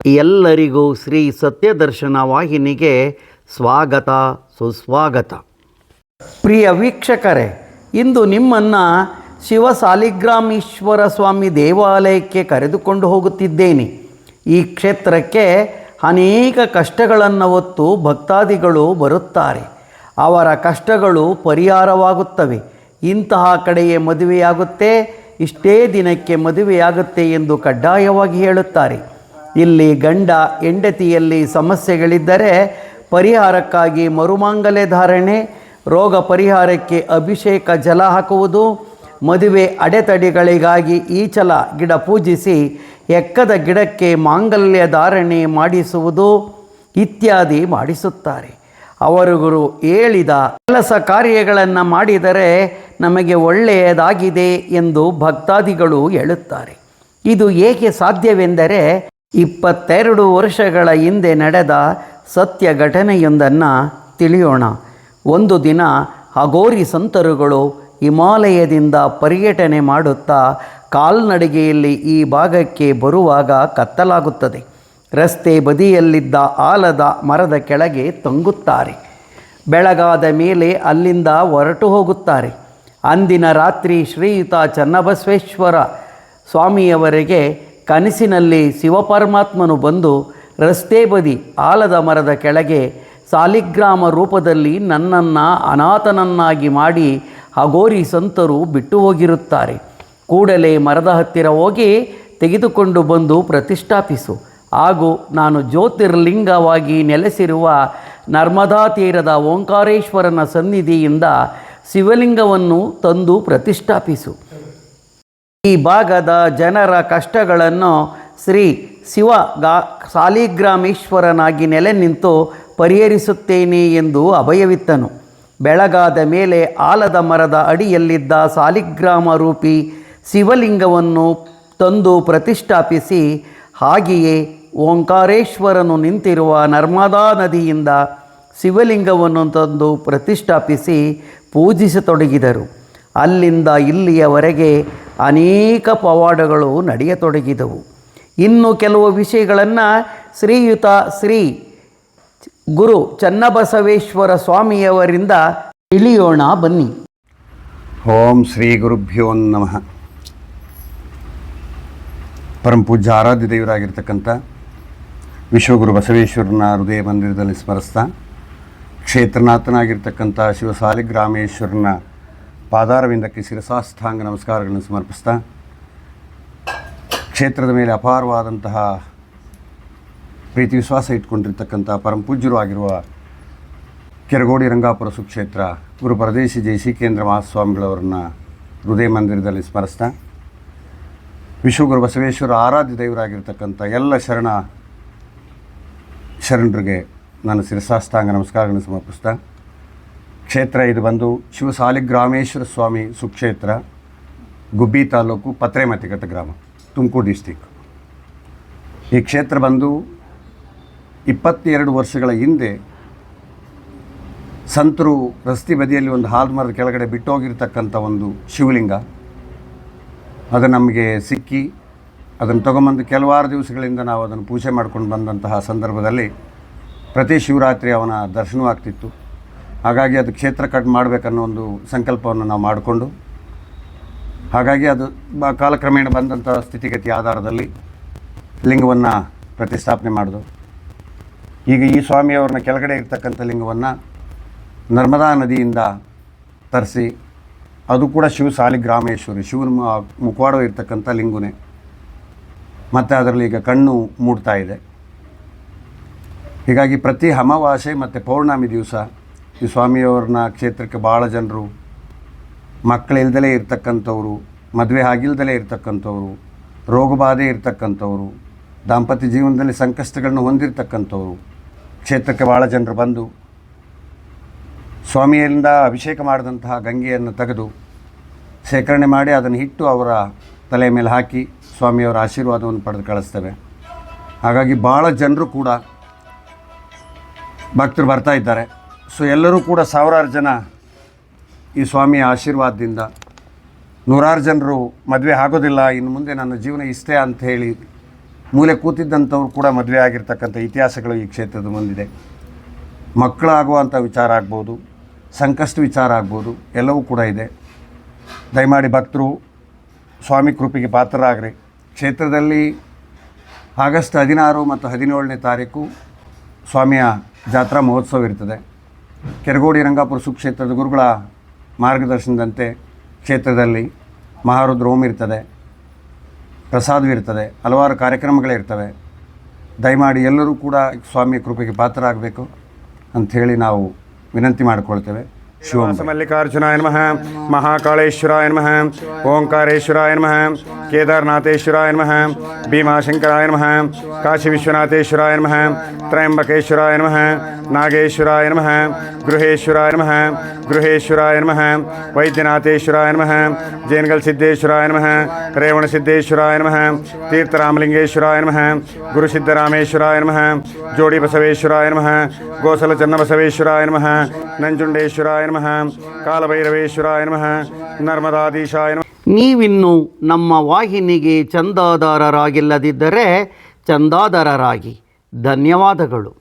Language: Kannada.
ಎಲ್ಲರಿಗೂ ಶ್ರೀ ಸತ್ಯದರ್ಶನ ವಾಹಿನಿಗೆ ಸ್ವಾಗತ ಸುಸ್ವಾಗತ. ಪ್ರಿಯ ವೀಕ್ಷಕರೇ, ಇಂದು ನಿಮ್ಮನ್ನು ಶಿವಸಾಲಿಗ್ರಾಮೇಶ್ವರ ಸ್ವಾಮಿ ದೇವಾಲಯಕ್ಕೆ ಕರೆದುಕೊಂಡು ಹೋಗುತ್ತಿದ್ದೇನೆ. ಈ ಕ್ಷೇತ್ರಕ್ಕೆ ಅನೇಕ ಕಷ್ಟಗಳನ್ನು ಹೊತ್ತು ಭಕ್ತಾದಿಗಳು ಬರುತ್ತಾರೆ. ಅವರ ಕಷ್ಟಗಳು ಪರಿಹಾರವಾಗುತ್ತವೆ. ಇಂತಹ ಕಡೆಯೇ ಮದುವೆಯಾಗುತ್ತೆ, ಇಷ್ಟೇ ದಿನಕ್ಕೆ ಮದುವೆಯಾಗುತ್ತೆ ಎಂದು ಕಡ್ಡಾಯವಾಗಿ ಹೇಳುತ್ತಾರೆ. ಇಲ್ಲಿ ಗಂಡ ಹೆಂಡತಿಯಲ್ಲಿ ಸಮಸ್ಯೆಗಳಿದ್ದರೆ ಪರಿಹಾರಕ್ಕಾಗಿ ಮರುಮಾಂಗಲ್ಯ ಧಾರಣೆ, ರೋಗ ಪರಿಹಾರಕ್ಕೆ ಅಭಿಷೇಕ ಜಲ ಹಾಕುವುದು, ಮದುವೆ ಅಡೆತಡೆಗಳಿಗಾಗಿ ಈಚಲ ಗಿಡ ಪೂಜಿಸಿ ಎಕ್ಕದ ಗಿಡಕ್ಕೆ ಮಾಂಗಲ್ಯ ಧಾರಣೆ ಮಾಡಿಸುವುದು ಇತ್ಯಾದಿ ಮಾಡಿಸುತ್ತಾರೆ. ಅವರುಗಳು ಹೇಳಿದ ಕೆಲಸ ಕಾರ್ಯಗಳನ್ನು ಮಾಡಿದರೆ ನಮಗೆ ಒಳ್ಳೆಯದಾಗಿದೆ ಎಂದು ಭಕ್ತಾದಿಗಳು ಹೇಳುತ್ತಾರೆ. ಇದು ಏಕೆ ಸಾಧ್ಯವೆಂದರೆ 22 ವರ್ಷಗಳ ಹಿಂದೆ ನಡೆದ ಸತ್ಯ ಘಟನೆಯೊಂದನ್ನು ತಿಳಿಯೋಣ. ಒಂದು ದಿನ ಅಘೋರಿ ಸಂತರುಗಳು ಹಿಮಾಲಯದಿಂದ ಪರ್ಯಟನೆ ಮಾಡುತ್ತಾ ಕಾಲ್ನಡಿಗೆಯಲ್ಲಿ ಈ ಭಾಗಕ್ಕೆ ಬರುವಾಗ ಕತ್ತಲಾಗುತ್ತದೆ. ರಸ್ತೆ ಬದಿಯಲ್ಲಿದ್ದ ಆಲದ ಮರದ ಕೆಳಗೆ ತಂಗುತ್ತಾರೆ. ಬೆಳಗಾದ ಮೇಲೆ ಅಲ್ಲಿಂದ ಹೊರಟು ಹೋಗುತ್ತಾರೆ. ಅಂದಿನ ರಾತ್ರಿ ಶ್ರೀಯುತ ಚನ್ನಬಸವೇಶ್ವರ ಸ್ವಾಮಿಯವರಿಗೆ ಕನಸಿನಲ್ಲಿ ಶಿವಪರಮಾತ್ಮನು ಬಂದು ರಸ್ತೆ ಬದಿ ಆಲದ ಮರದ ಕೆಳಗೆ ಸಾಲಿಗ್ರಾಮ ರೂಪದಲ್ಲಿ ನನ್ನನ್ನು ಅನಾಥನನ್ನಾಗಿ ಮಾಡಿ ಅಘೋರಿ ಸಂತರು ಬಿಟ್ಟು ಹೋಗಿರುತ್ತಾರೆ. ಕೂಡಲೇ ಮರದ ಹತ್ತಿರ ಹೋಗಿ ತೆಗೆದುಕೊಂಡು ಬಂದು ಪ್ರತಿಷ್ಠಾಪಿಸು, ಹಾಗೂ ನಾನು ಜ್ಯೋತಿರ್ಲಿಂಗವಾಗಿ ನೆಲೆಸಿರುವ ನರ್ಮದಾ ತೀರದ ಓಂಕಾರೇಶ್ವರನ ಸನ್ನಿಧಿಯಿಂದ ಶಿವಲಿಂಗವನ್ನು ತಂದು ಪ್ರತಿಷ್ಠಾಪಿಸು. ಈ ಭಾಗದ ಜನರ ಕಷ್ಟಗಳನ್ನು ಶ್ರೀ ಸಾಲಿಗ್ರಾಮೇಶ್ವರನಾಗಿ ನೆಲೆ ನಿಂತು ಪರಿಹರಿಸುತ್ತೇನೆ ಎಂದು ಅಭಯವಿತ್ತನು. ಬೆಳಗಾದ ಮೇಲೆ ಆಲದ ಮರದ ಅಡಿಯಲ್ಲಿದ್ದ ಸಾಲಿಗ್ರಾಮ ರೂಪಿ ಶಿವಲಿಂಗವನ್ನು ತಂದು ಪ್ರತಿಷ್ಠಾಪಿಸಿ, ಹಾಗೆಯೇ ಓಂಕಾರೇಶ್ವರನು ನಿಂತಿರುವ ನರ್ಮದಾ ನದಿಯಿಂದ ಶಿವಲಿಂಗವನ್ನು ತಂದು ಪ್ರತಿಷ್ಠಾಪಿಸಿ ಪೂಜಿಸತೊಡಗಿದರು. ಅಲ್ಲಿಂದ ಇಲ್ಲಿಯವರೆಗೆ ಅನೇಕ ಪವಾಡಗಳು ನಡೆಯತೊಡಗಿದವು. ಇನ್ನು ಕೆಲವು ವಿಷಯಗಳನ್ನು ಶ್ರೀಯುತ ಶ್ರೀ ಗುರು ಚನ್ನಬಸವೇಶ್ವರ ಸ್ವಾಮಿಯವರಿಂದ ತಿಳಿಯೋಣ ಬನ್ನಿ. ಓಂ ಶ್ರೀ ಗುರುಭ್ಯೋ ನಮಃ. ಪರಮ ಪೂಜ್ಯ ಆರಾಧ್ಯ ದೇವರಾಗಿರ್ತಕ್ಕಂಥ ವಿಶ್ವಗುರು ಬಸವೇಶ್ವರನ ಹೃದಯ ಮಂದಿರದಲ್ಲಿ ಸ್ಮರಿಸ್ತಾ, ಕ್ಷೇತ್ರನಾಥನಾಗಿರ್ತಕ್ಕಂಥ ಶಿವಸಾಲಿಗ್ರಾಮೇಶ್ವರನ ಪಾದಾರವಿಂದಕ್ಕೆ ಶಿರಸಾಷ್ಟಾಂಗ ನಮಸ್ಕಾರಗಳನ್ನು ಸಮರ್ಪಿಸ್ತಾ, ಕ್ಷೇತ್ರದ ಮೇಲೆ ಅಪಾರವಾದಂತಹ ಪ್ರೀತಿ ವಿಶ್ವಾಸ ಇಟ್ಕೊಂಡಿರ್ತಕ್ಕಂಥ ಪರಮಪೂಜ್ಯರು ಆಗಿರುವ ಕೆರಗೋಡಿ ರಂಗಾಪುರ ಸುಕ್ಷೇತ್ರ ಗುರು ಪರದೇಶಿ ಜಯಶೀಕೇಂದ್ರ ಮಹಾಸ್ವಾಮಿಗಳವರನ್ನು ಹೃದಯ ಮಂದಿರದಲ್ಲಿ ಸ್ಮರಿಸ್ತಾ, ವಿಶ್ವಗುರು ಬಸವೇಶ್ವರ ಆರಾಧ್ಯ ದೇವರಾಗಿರ್ತಕ್ಕಂಥ ಎಲ್ಲ ಶರಣರಿಗೆ ನಾನು ಶಿರಸಾಷ್ಟಾಂಗ ನಮಸ್ಕಾರಗಳನ್ನು ಸಮರ್ಪಿಸ್ತಾ, ಕ್ಷೇತ್ರ ಇದು ಬಂದು ಶಿವಸಾಲಿಗ್ರಾಮೇಶ್ವರ ಸ್ವಾಮಿ ಸುಕ್ಷೇತ್ರ, ಗುಬ್ಬಿ ತಾಲೂಕು, ಪತ್ರೆಮತಿಘಟ್ಟ ಗ್ರಾಮ, ತುಮಕೂರು ಡಿಸ್ಟಿಕ್. ಈ ಕ್ಷೇತ್ರ ಬಂದು 22 ವರ್ಷಗಳ ಹಿಂದೆ ಸಂತರು ರಸ್ತೆ ಬದಿಯಲ್ಲಿ ಒಂದು ಹಾಲು ಮರದ ಕೆಳಗಡೆ ಬಿಟ್ಟೋಗಿರ್ತಕ್ಕಂಥ ಒಂದು ಶಿವಲಿಂಗ ಅದು ನಮಗೆ ಸಿಕ್ಕಿ, ಅದನ್ನು ತೊಗೊಂಬಂದು ಕೆಲವಾರು ದಿವಸಗಳಿಂದ ನಾವು ಅದನ್ನು ಪೂಜೆ ಮಾಡ್ಕೊಂಡು ಬಂದಂತಹ ಸಂದರ್ಭದಲ್ಲಿ ಪ್ರತಿ ಶಿವರಾತ್ರಿ ಅವನ ದರ್ಶನವಾಗ್ತಿತ್ತು. ಹಾಗಾಗಿ ಅದು ಕ್ಷೇತ್ರ ಕಟ್ ಮಾಡಬೇಕನ್ನೋ ಒಂದು ಸಂಕಲ್ಪವನ್ನು ನಾವು ಮಾಡಿಕೊಂಡು, ಹಾಗಾಗಿ ಅದು ಕಾಲಕ್ರಮೇಣ ಬಂದಂಥ ಸ್ಥಿತಿಗತಿ ಆಧಾರದಲ್ಲಿ ಲಿಂಗವನ್ನು ಪ್ರತಿಷ್ಠಾಪನೆ ಮಾಡಿದು. ಈಗ ಈ ಸ್ವಾಮಿಯವ್ರನ್ನ ಕೆಳಗಡೆ ಇರ್ತಕ್ಕಂಥ ಲಿಂಗವನ್ನು ನರ್ಮದಾ ನದಿಯಿಂದ ತರಿಸಿ, ಅದು ಕೂಡ ಶಿವಸಾಲಿಗ್ರಾಮೇಶ್ವರಿ ಶಿವನ ಮುಖವಾಡ ಇರ್ತಕ್ಕಂಥ ಲಿಂಗುನೇ, ಮತ್ತು ಅದರಲ್ಲಿ ಈಗ ಕಣ್ಣು ಮೂಡ್ತಾ ಇದೆ. ಹೀಗಾಗಿ ಪ್ರತಿ ಅಮಾವಾಸ್ಯೆ ಮತ್ತು ಪೌರ್ಣಮಿ ದಿವಸ ಈ ಸ್ವಾಮಿಯವ್ರನ್ನ ಕ್ಷೇತ್ರಕ್ಕೆ ಭಾಳ ಜನರು, ಮಕ್ಕಳಿಲ್ದಲೇ ಇರ್ತಕ್ಕಂಥವ್ರು, ಮದುವೆ ಆಗಿಲ್ದಲೇ ಇರ್ತಕ್ಕಂಥವ್ರು, ರೋಗಬಾಧೆ ಇರ್ತಕ್ಕಂಥವ್ರು, ದಾಂಪತ್ಯ ಜೀವನದಲ್ಲಿ ಸಂಕಷ್ಟಗಳನ್ನು ಹೊಂದಿರತಕ್ಕಂಥವ್ರು ಕ್ಷೇತ್ರಕ್ಕೆ ಭಾಳ ಜನರು ಬಂದು ಸ್ವಾಮಿಯಿಂದ ಅಭಿಷೇಕ ಮಾಡಿದಂತಹ ಗಂಗೆಯನ್ನು ತೆಗೆದು ಶೇಖರಣೆ ಮಾಡಿ ಅದನ್ನು ಇಟ್ಟು ಅವರ ತಲೆ ಮೇಲೆ ಹಾಕಿ ಸ್ವಾಮಿಯವರ ಆಶೀರ್ವಾದವನ್ನು ಪಡೆದು ಕಳಿಸ್ತೇವೆ. ಹಾಗಾಗಿ ಭಾಳ ಜನರು ಕೂಡ ಭಕ್ತರು ಬರ್ತಾ ಇದ್ದಾರೆ. ಸೊ ಎಲ್ಲರೂ ಕೂಡ ಸಾವಿರಾರು ಜನ ಈ ಸ್ವಾಮಿಯ ಆಶೀರ್ವಾದದಿಂದ, ನೂರಾರು ಜನರು ಮದುವೆ ಆಗೋದಿಲ್ಲ, ಇನ್ನು ಮುಂದೆ ನನ್ನ ಜೀವನ ಇಷ್ಟೇ ಅಂತ ಹೇಳಿ ಮೂಲೆ ಕೂತಿದ್ದಂಥವ್ರು ಕೂಡ ಮದುವೆ ಆಗಿರ್ತಕ್ಕಂಥ ಇತಿಹಾಸಗಳು ಈ ಕ್ಷೇತ್ರದ ಮುಂದಿದೆ. ಮಕ್ಕಳಾಗುವಂಥ ವಿಚಾರ ಆಗ್ಬೋದು, ಸಂಕಷ್ಟ ವಿಚಾರ ಆಗ್ಬೋದು, ಎಲ್ಲವೂ ಕೂಡ ಇದೆ. ದಯಮಾಡಿ ಭಕ್ತರು ಸ್ವಾಮಿ ಕೃಪೆಗೆ ಪಾತ್ರರಾಗ್ರಿ. ಕ್ಷೇತ್ರದಲ್ಲಿ ಆಗಸ್ಟ್ 16 ಮತ್ತು 17ನೇ ತಾರೀಕು ಸ್ವಾಮಿಯ ಜಾತ್ರಾ ಮಹೋತ್ಸವ ಇರ್ತದೆ. ಕೆರಗೋಡಿ ರಂಗಾಪುರ ಸುಕ್ಷೇತ್ರದ ಗುರುಗಳ ಮಾರ್ಗದರ್ಶನದಂತೆ ಕ್ಷೇತ್ರದಲ್ಲಿ ಮಹಾರುದ್ರ ಹೋಮ ಇರ್ತದೆ, ಪ್ರಸಾದವಿರ್ತದೆ, ಹಲವಾರು ಕಾರ್ಯಕ್ರಮಗಳಿರ್ತವೆ. ದಯಮಾಡಿ ಎಲ್ಲರೂ ಕೂಡ ಸ್ವಾಮಿಯ ಕೃಪೆಗೆ ಪಾತ್ರರಾಗಬೇಕು ಅಂಥೇಳಿ ನಾವು ವಿನಂತಿ ಮಾಡಿಕೊಳ್ತೇವೆ. ಮಲ್ಲಿಕಾರ್ಜುನಾಯ ನಮಃ, ಮಹಾಕಾಳೇಶ್ವರಾಯ ನಮಃ, ಓಂಕಾರೇಶ್ವರಾಯ ನಮಃ, ಕೇದಾರನಾಥೇಶ್ವರಾಯ ನಮಃ, ಭೀಮಾಶಂಕರಾಯ ನಮಃ, ಕಾಶಿ ವಿಶ್ವನಾಥೇಶ್ವರಾಯ ನಮಃ, ತ್ರಯಂಬಕೇಶ್ವರಾಯ ನಮಃ, ನಾಗೇಶ್ವರಾಯ ನಮಃ, ಗೃಹೇಶ್ವರಾಯ ನಮಃ, ಗೃಹೇಶ್ವರಾಯ ನಮಃ, ವೈದ್ಯನಾಥೇಶ್ವರಾಯ ನಮಃ, ಜೇನಗಲ್ ಸಿದ್ದೇಶ್ವರಾಯ ನಮಃ, ರೇವಣ ಸಿದ್ದೇಶ್ವರಾಯ ನಮಃ, ತೀರ್ಥರಾಮಲಿಂಗೇಶ್ವರಾಯ ನಮಃ, ಗುರುಸಿದ್ದರಾಮೇಶ್ವರಾಯ ನಮಃ, ಜೋಡಿ ಬಸವೇಶ್ವರಾಯ ನಮಃ, ಗೋಸಲ ಚನ್ನಬಸವೇಶ್ವರಾಯ ನಮಃ, ನಂಜುಂಡೇಶ್ವರಾಯ ನಮಃ, ಕಾಲಭೈರವೇಶ್ವರಾಯ ನಮಃ, ನರ್ಮದಾಧೀಶಾಯ ನಮಃ. ನೀವಿನ್ನು ನಮ್ಮ ವಾಹಿನಿಗೆ ಚಂದಾದಾರರಾಗಿಲ್ಲದಿದ್ದರೆ ಚಂದಾದಾರರಾಗಿ. ಧನ್ಯವಾದಗಳು.